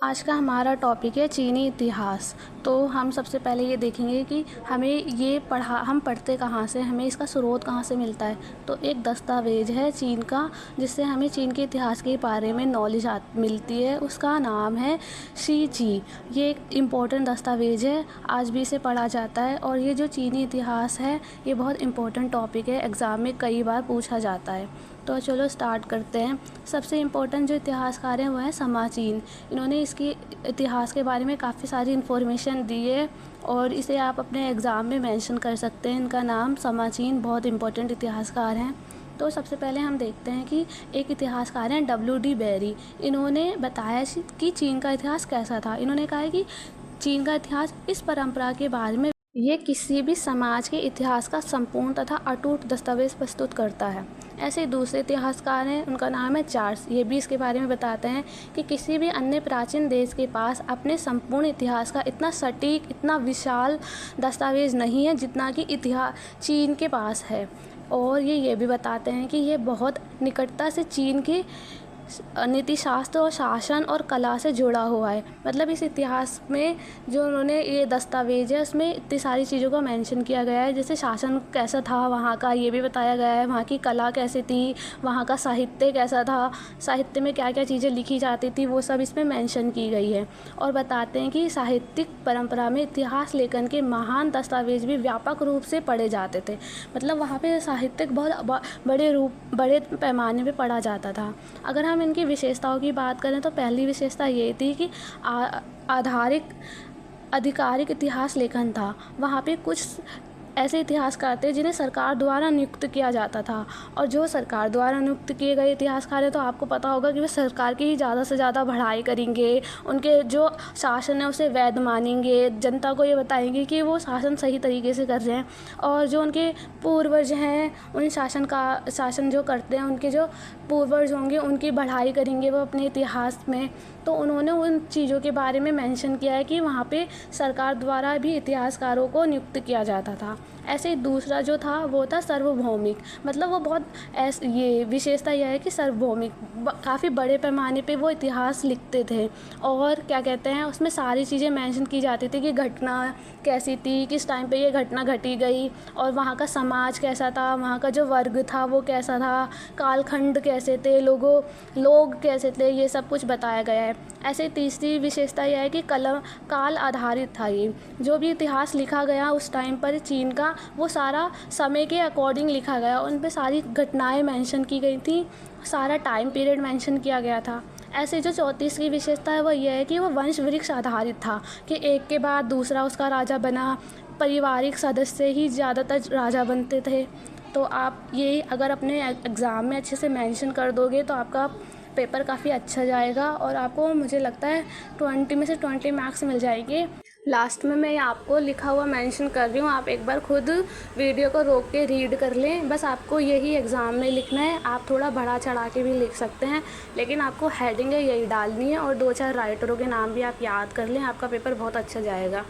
आज का हमारा टॉपिक है चीनी इतिहास। तो हम सबसे पहले ये देखेंगे कि हमें ये हम पढ़ते कहाँ से, हमें इसका स्रोत कहाँ से मिलता है। तो एक दस्तावेज है चीन का, जिससे हमें चीन के इतिहास के बारे में नॉलेज मिलती है। उसका नाम है शी ची। ये एक इम्पोर्टेंट दस्तावेज है, आज भी इसे पढ़ा जाता है। और ये जो चीनी इतिहास है, ये बहुत इम्पोर्टेंट टॉपिक है, एग्ज़ाम में कई बार पूछा जाता है। तो चलो स्टार्ट करते हैं। सबसे इम्पोर्टेंट जो इतिहासकार हैं वो हैं समा चीन। इन्होंने इसकी इतिहास के बारे में काफ़ी सारी इन्फॉर्मेशन दी है और इसे आप अपने एग्ज़ाम में मेंशन कर सकते हैं। इनका नाम समा चीन, बहुत इम्पोर्टेंट इतिहासकार हैं। तो सबसे पहले हम देखते हैं कि एक इतिहासकार हैं W.D. बेरी। इन्होंने बताया कि चीन का इतिहास कैसा था। इन्होंने कहा है कि चीन का इतिहास इस परंपरा के बारे में ये किसी भी समाज के इतिहास का संपूर्ण तथा अटूट दस्तावेज प्रस्तुत करता है। ऐसे ही दूसरे इतिहासकार हैं, उनका नाम है चार्ल्स। ये भी इसके बारे में बताते हैं कि किसी भी अन्य प्राचीन देश के पास अपने संपूर्ण इतिहास का इतना सटीक, इतना विशाल दस्तावेज नहीं है जितना कि इतिहास चीन के पास है। और ये भी बताते हैं कि ये बहुत निकटता से चीन के नीति शास्त्र और शासन और कला से जुड़ा हुआ है। मतलब इस इतिहास में जो उन्होंने ये दस्तावेज है, उसमें इतनी सारी चीज़ों का मेंशन किया गया है। जैसे शासन कैसा था वहाँ का, ये भी बताया गया है। वहाँ की कला कैसी थी, वहाँ का साहित्य कैसा था, साहित्य में क्या क्या चीज़ें लिखी जाती थी, वो सब इसमें मेंशन की गई है। और बताते हैं कि साहित्यिक परंपरा में इतिहास लेखन के महान दस्तावेज भी व्यापक रूप से पढ़े जाते थे। मतलब वहाँ पे साहित्यिक बहुत बड़े पैमाने पे पढ़ा जाता था। अगर हम इनकी विशेषताओं की बात करें तो पहली विशेषता ये थी कि आधिकारिक इतिहास लेखन था। वहाँ पे कुछ ऐसे इतिहासकार थे जिन्हें सरकार द्वारा नियुक्त किया जाता था। और जो सरकार द्वारा नियुक्त किए गए इतिहासकार हैं, तो आपको पता होगा कि वे सरकार की ही ज़्यादा से ज़्यादा बढ़ाई करेंगे। उनके जो शासन है उसे वैध मानेंगे, जनता को ये बताएंगे कि वो शासन सही तरीके से कर रहे हैं। और जो उनके पूर्वज हैं, उन शासन जो करते हैं, उनके जो पूर्वज होंगे उनकी बढ़ाई करेंगे वो अपने इतिहास में। तो उन्होंने उन चीज़ों के बारे में मेंशन किया है कि वहाँ पे सरकार द्वारा भी इतिहासकारों को नियुक्त किया जाता था। ऐसे ही दूसरा जो था वो था सार्वभौमिक। मतलब वो बहुत ये विशेषता यह है कि सार्वभौमिक काफ़ी बड़े पैमाने पे वो इतिहास लिखते थे। और क्या कहते हैं, उसमें सारी चीज़ें मेंशन की जाती थी कि घटना कैसी थी, किस टाइम पे ये घटना घटी गई, और वहाँ का समाज कैसा था, वहाँ का जो वर्ग था वो कैसा था, कालखंड कैसे थे, लोग कैसे थे, ये सब कुछ बताया गया है। ऐसे तीसरी विशेषता यह है कि काल आधारित था। ये जो भी इतिहास लिखा गया उस टाइम पर चीन का, वो सारा समय के अकॉर्डिंग लिखा गया। उन पे सारी घटनाएं मेंशन की गई थी, सारा टाइम पीरियड मेंशन किया गया था। ऐसे जो चौथी विशेषता है वो ये है कि वो वंश वृक्ष आधारित था, कि एक के बाद दूसरा उसका राजा बना। पारिवारिक सदस्य ही ज़्यादातर राजा बनते थे। तो आप ये अगर अपने एग्ज़ाम में अच्छे से मेंशन कर दोगे तो आपका पेपर काफ़ी अच्छा जाएगा और आपको, मुझे लगता है, 20 में से 20 मार्क्स मिल जाएंगे। लास्ट में मैं आपको लिखा हुआ मेंशन कर रही हूँ, आप एक बार खुद वीडियो को रोक के रीड कर लें। बस आपको यही एग्ज़ाम में लिखना है। आप थोड़ा बढ़ा चढ़ा के भी लिख सकते हैं, लेकिन आपको हेडिंग यही डालनी है और 2-4 राइटरों के नाम भी आप याद कर लें। आपका पेपर बहुत अच्छा जाएगा।